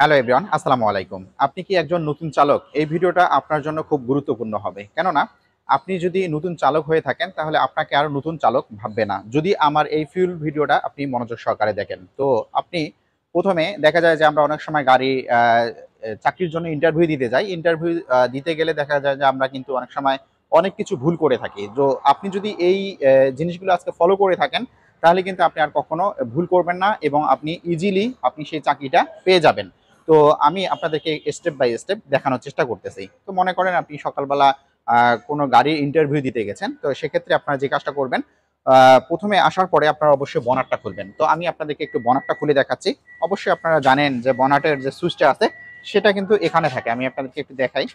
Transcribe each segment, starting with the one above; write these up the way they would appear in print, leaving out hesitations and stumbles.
Hello everyone, আসসালামু আলাইকুম। আপনি কি একজন নতুন চালক? এই ভিডিওটা আপনার জন্য খুব গুরুত্বপূর্ণ হবে। কেননা আপনি যদি নতুন চালক হয়ে থাকেন তাহলে আপনাকে আর নতুন চালক ভাববে না। যদি আমার এই ফুল ভিডিওটা আপনি মনোযোগ সহকারে দেখেন। তো আপনি প্রথমে দেখা যায় যে আমরা অনেক সময় গাড়ি চাকরির জন্য ইন্টারভিউ দিতে যাই। ইন্টারভিউ দিতে গেলে দেখা যায় যে আমরা কিন্তু অনেক সময় অনেক কিছু ভুল করে থাকি। তো আপনি যদি এই জিনিসগুলো আজকে ফলো করে থাকেন তাহলে কিন্তু আপনি আর কখনো ভুল করবেন না এবং আপনি ইজিলি আপনি সেই চাকরিটা পেয়ে যাবেন। তো আমি আপনাদেরকে স্টেপ বাই স্টেপ দেখানোর চেষ্টা করতেছি। তো মনে করেন আপনি সকালবেলা কোনো গাড়ির ইন্টারভিউ দিতে গেছেন, তো সেক্ষেত্রে আপনারা যে কাজটা করবেন, প্রথমে আসার পরে আপনারা অবশ্যই বনাটটা খুলবেন। তো আমি আপনাদেরকে একটু বনাটটা খুলে দেখাচ্ছি। অবশ্যই আপনারা জানেন যে বনাটের যে সুইচটা আছে সেটা কিন্তু এখানে থাকে। আমি আপনাদেরকে একটু দেখাই।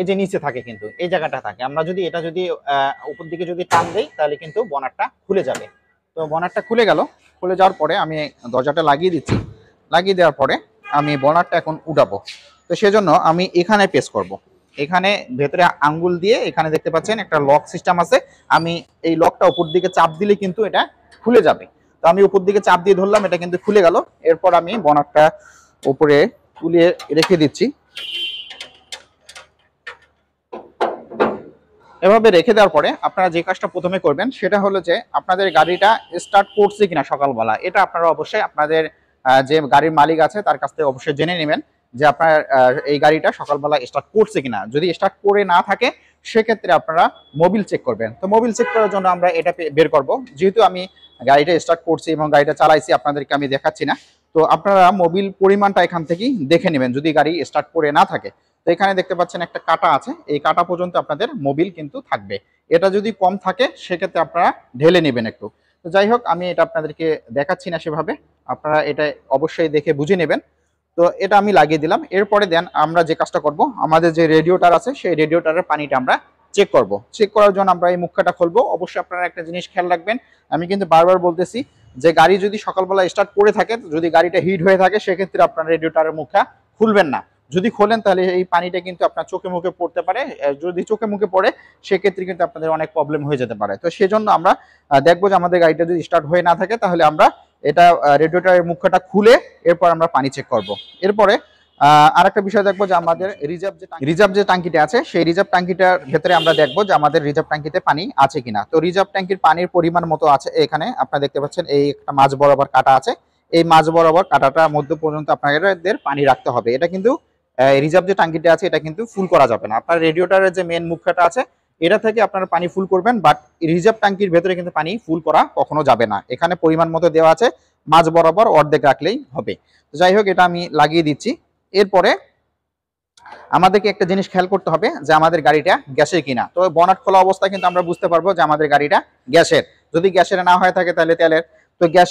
এই যে নিচে থাকে, কিন্তু এই জায়গাটা থাকে। আমরা যদি এটা উপর দিকে যদি টান দেই তাহলে কিন্তু বনাটটা খুলে যাবে। তো বনাটটা খুলে গেল। খুলে যাওয়ার পরে আমি দরজাটা লাগিয়ে দিচ্ছি। লাগিয়ে দেওয়ার পরে আমি বনারটা এখন উঠাবো। তো সেজন্য আমি এখানে প্রেস করব। এখানে ভেতরে আঙ্গুল দিয়ে এখানে দেখতে পাচ্ছেন একটা লক সিস্টেম আছে। আমি এই লকটা উপর দিকে চাপ দিলে কিন্তু এটা খুলে যাবে। তো আমি উপর দিকে চাপ দিয়ে ধরলাম, এটা কিন্তু খুলে গেল। এরপর আমি বনারটা উপরে তুলে রেখে দিচ্ছি। এভাবে রেখে দেওয়ার পরে আপনারা যে কাজটা প্রথমে করবেন সেটা হলো যে আপনাদের গাড়িটা স্টার্ট করছে কিনা সকালবেলা, এটা আপনারা অবশ্যই আপনাদের যে গাড়ির মালিক আছে তার কাছ থেকে অবশ্যই জেনে নেবেন যে আপনার এই গাড়িটা সকালবেলা স্টার্ট করছে কিনা। যদি স্টার্ট করে না থাকে সেক্ষেত্রে আপনারা মোবিল চেক করবেন। তো মোবিল চেক করার জন্য আমরা এটা বের করব। যেহেতু আমি গাড়িটা স্টার্ট করছি এবং গাড়িটা চালাইছি, আপনাদেরকে আমি দেখাচ্ছি না। তো আপনারা মোবিল পরিমাণটা এখান থেকেই দেখে নেবেন যদি গাড়ি স্টার্ট করে না থাকে। তো এখানে দেখতে পাচ্ছেন একটা কাটা আছে, এই কাটা পর্যন্ত আপনাদের মোবিল কিন্তু থাকবে। এটা যদি কম থাকে সেক্ষেত্রে আপনারা ঢেলে নেবেন একটু। তো যাই হোক, আমি এটা আপনাদেরকে দেখাচ্ছি না সেভাবে, আপনারা এটা অবশ্যই দেখে বুঝে নেবেন। তো এটা আমি লাগিয়ে দিলাম। এরপরে দেন আমরা যে কাজটা করব, আমাদের যে রেডিওটার আছে সেই রেডিওটারের পানিটা আমরা চেক করব। চেক করার জন্য আমরা এই মুখটা খুলবো। অবশ্যই আপনারা একটা জিনিস খেয়াল রাখবেন, আমি কিন্তু বারবার বলতেছি যে গাড়ি যদি সকালবেলা স্টার্ট করে থাকে, যদি গাড়িটা হিট হয়ে থাকে সেক্ষেত্রে আপনার রেডিওটারের মুখটা খুলবেন না। যদি খোলেন তাহলে এই পানিটা কিন্তু আপনার চোখে মুখে পড়তে পারে। যদি চোখে মুখে পড়ে সেক্ষেত্রে কিন্তু আপনাদের অনেক প্রবলেম হয়ে যেতে পারে। তো সেজন্য আমরা দেখবো যে আমাদের গাড়িটা যদি স্টার্ট হয়ে না থাকে তাহলে আমরা এটা রেডিওটারের মুখটা খুলে এরপর আমরা পানি চেক করব। এরপরে আরেকটা বিষয় দেখবো যে আমাদের রিজার্ভ যে টাঙ্কিটা আছে সেই রিজার্ভ টাঙ্কিটার ভেতরে আমরা দেখবো যে আমাদের রিজার্ভ টাঙ্কিতে পানি আছে কিনা। তো রিজার্ভ ট্যাঙ্কির পানির পরিমাণ মতো আছে। এখানে আপনারা দেখতে পাচ্ছেন এই একটা মাঝ বরাবর কাটা আছে। এই মাঝ বরাবর কাটাটার মধ্য পর্যন্ত আপনাদের পানি রাখতে হবে। এটা কিন্তু রিজার্ভ যে টাঙ্কিটা আছে এটা কিন্তু ফুল করা যাবে না। আপনার রেডিওটারের যে মেন মুখটা আছে এটা থেকে আপনারা পানি ফুল করবেন, বাট রিজার্ভ ট্যাঙ্কির ভেতরে কিন্তু পানি ফুল করা কখনো যাবে না। এখানে পরিমাণ মতো দেওয়া আছে, মাঝ বরাবর অর্ধেক রাখলেই হবে। তো যাই হোক, এটা আমি লাগিয়ে দিচ্ছি। এরপরে আমাদেরকে একটা জিনিস খেয়াল করতে হবে যে আমাদের গাড়িটা গ্যাসের কিনা। তো বনাট খোলা অবস্থায় কিন্তু আমরা বুঝতে পারবো যে আমাদের গাড়িটা গ্যাসের। যদি গ্যাসের না হয়ে থাকে তাহলে তেলের। তো গ্যাস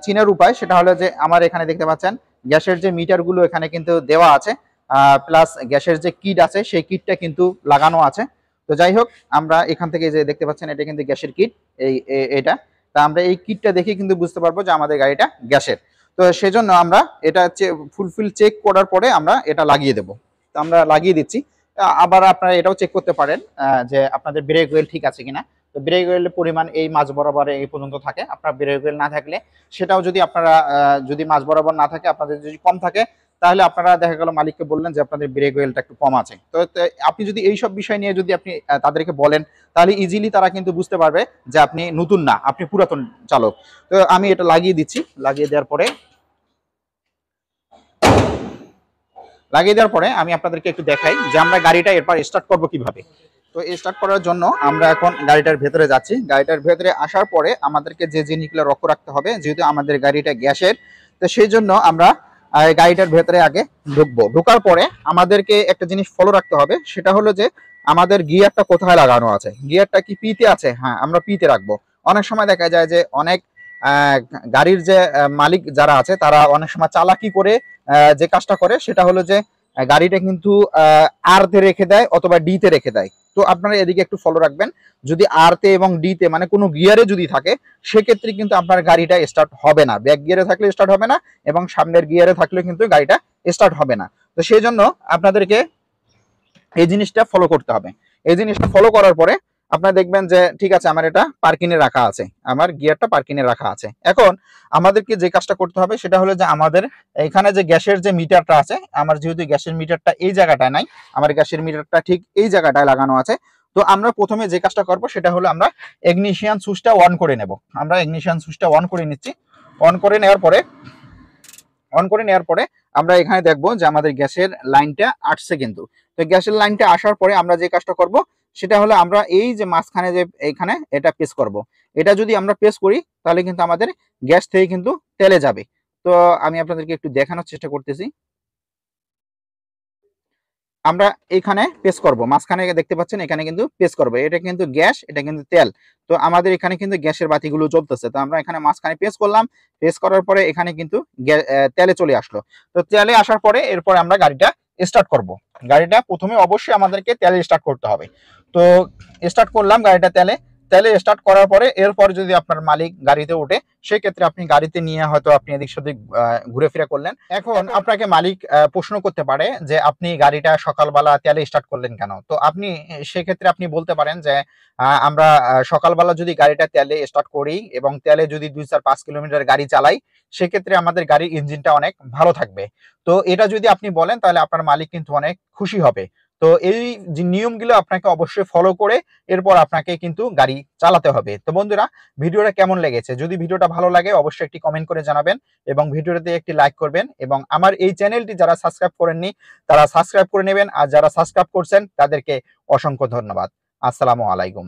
চিনার উপায় সেটা হলো যে আমার এখানে দেখতে পাচ্ছেন গ্যাসের যে মিটারগুলো এখানে কিন্তু দেওয়া আছে, প্লাস গ্যাসের যে কিট আছে সেই কিটটা কিন্তু লাগানো আছে। তো যাই হোক, আমরা এখান থেকে যে দেখতে পাচ্ছেন এটা কিন্তু গ্যাসের কিট, এটা। তা আমরা এই কিটটা দেখে কিন্তু বুঝতে পারবো যে আমাদের গাড়িটা গ্যাসের। তো সেজন্য আমরা এটা ফুলফিল চেক করার পরে আমরা এটা লাগিয়ে দেবো। তো আমরা লাগিয়ে দিচ্ছি। আবার আপনারা এটাও চেক করতে পারেন যে আপনাদের ব্রেক ওয়েল ঠিক আছে কিনা। তো ব্রেক ওয়েলের পরিমাণ এই মাঝ বরাবর এই পর্যন্ত থাকে। আপনার ব্রেক ওয়েল না থাকলে সেটাও যদি আপনারা যদি মাঝ বরাবর না থাকে, আপনাদের যদি কম থাকে তাহলে আপনারা দেখা গেল মালিককে বললেন যে আপনাদের ব্রেক ওয়েলটা একটু কম আছে। তো আপনি যদি এই সব বিষয় নিয়ে যদি আপনি তাদেরকে বলেন তাহলে ইজিলি তারা কিন্তু বুঝতে পারবে যে আপনি নতুন না, আপনি পুরাতন চালক। তো আমি এটা লাগিয়ে দিচ্ছি। লাগিয়ে দেওয়ার পরে আমি আপনাদেরকে একটু দেখাই যে আমরা গাড়িটা এরপর স্টার্ট করব কিভাবে। তো স্টার্ট করার জন্য আমরা এখন গাড়িটার ভেতরে যাচ্ছি। গাড়িটার ভেতরে আসার পরে আমাদেরকে যে জিনিসগুলো লক্ষ্য রাখতে হবে, যেহেতু আমাদের গাড়িটা গ্যাসের, তো সেই জন্য আমরা গাড়িটার ভেতরে আগে ঢুকবো। ঢোকার পরে আমাদেরকে একটা জিনিস ফলো রাখতে হবে, সেটা হলো যে আমাদের গিয়ারটা কোথায় লাগানো আছে। গিয়ারটা কি পিতে আছে? হ্যাঁ, আমরা পিতে রাখবো। অনেক সময় দেখা যায় যে অনেক গাড়ির যে মালিক যারা আছে তারা অনেক সময় চালাকি করে যে কাজটা করে সেটা হলো যে গাড়িটা কিন্তু আর তে রেখে দেয় অথবা ডি তে রেখে দেয়। তো আপনারা এদিকে একটু ফলো রাখবেন। যদি আর তে এবং ডি তে মানে কোনো গিয়ারে যদি থাকে সেক্ষেত্রে কিন্তু আপনার গাড়িটা স্টার্ট হবে না। ব্যাক গিয়ারে থাকলে স্টার্ট হবে না এবং সামনের গিয়ারে থাকলে কিন্তু গাড়িটা স্টার্ট হবে না। তো সেই জন্য আপনাদেরকে এই জিনিসটা ফলো করতে হবে। এই জিনিসটা ফলো করার পরে আপনারা দেখবেন যে ঠিক আছে আমার এটা পার্কিং এ রাখা আছে, আমার গিয়ারটা পার্কিং এ রাখা আছে। এখন আমাদেরকে যে কাজটা করতে হবে সেটা হলো যে আমাদের এখানে যে গ্যাসের যে মিটারটা আছে, আমার যেহেতু গ্যাসের মিটারটা এই জায়গাটায় নাই, আমার গ্যাসের মিটারটা ঠিক এই জায়গাটায় লাগানো আছে। তো আমরা প্রথমে যে কাজটা করব সেটা হলো আমরা ইগনিশন সুইচটা অন করে নেব। আমরা ইগনিশন সুইচটা অন করে নিচ্ছি। অন করে নেওয়ার পরে আমরা এখানে দেখবো যে আমাদের গ্যাসের লাইনটা আসছে কিন্তু। তো গ্যাসের লাইনটা আসার পরে আমরা যে কাজটা করব সেটা হলো আমরা এই যে মাঝখানে যে এইখানে এটা প্রেস করব। এটা যদি আমরা প্রেস করি তাহলে কিন্তু আমাদের গ্যাস থেকে কিন্তু তেলে যাবে। তো আমি আপনাদেরকে একটু দেখানোর চেষ্টা করতেছি। আমরা এখানে পেস্ট করব, মাঝখানে দেখতে পাচ্ছেন এখানে কিন্তু পেস্ট করব। এটা কিন্তু গ্যাস, এটা কিন্তু তেল। তো আমাদের এখানে কিন্তু গ্যাসের বাতিগুলো জ্বলতেছে। তো আমরা এখানে মাঝখানে পেস্ট করলাম। পেস্ট করার পরে এখানে কিন্তু তেলে চলে আসলো। তো তেলে আসার পরে এরপর আমরা গাড়িটা স্টার্ট করব। গাড়িটা প্রথমে অবশ্যই আমাদেরকে তেলে স্টার্ট করতে হবে। তো স্টার্ট করলাম গাড়িটা তেলে। তেলে স্টার্ট করার পরে এরপর যদি আপনার মালিক গাড়িতে ওঠে, সেই ক্ষেত্রে আপনি গাড়িতে নিয়ে হয়তো আপনি এদিক সেদিক ঘুরে ফিরে করলেন। এখন আপনাকে মালিক প্রশ্ন করতে পারে যে আপনি গাড়িটা সকালবেলা তেলে স্টার্ট করলেন কেন? তো আপনি সেক্ষেত্রে আপনি বলতে পারেন যে আমরা সকালবেলা যদি গাড়িটা তেলে স্টার্ট করি এবং তেলে যদি 2-4-5 কিলোমিটার গাড়ি চালাই, সেক্ষেত্রে আমাদের গাড়ির ইঞ্জিনটা অনেক ভালো থাকবে। তো এটা যদি আপনি বলেন তাহলে আপনার মালিক কিন্তু অনেক খুশি হবে। তো এই যে নিয়মগুলো আপনাকে অবশ্যই ফলো করে এরপর আপনাকে কিন্তু গাড়ি চালাতে হবে। তো বন্ধুরা, ভিডিওটা কেমন লেগেছে? যদি ভিডিওটা ভালো লাগে অবশ্যই একটি কমেন্ট করে জানাবেন এবং ভিডিওটাতে একটি লাইক করবেন এবং আমার এই চ্যানেলটি যারা সাবস্ক্রাইব করেননি তারা সাবস্ক্রাইব করে নেবেন, আর যারা সাবস্ক্রাইব করছেন তাদেরকে অসংখ্য ধন্যবাদ। আসসালামু আলাইকুম।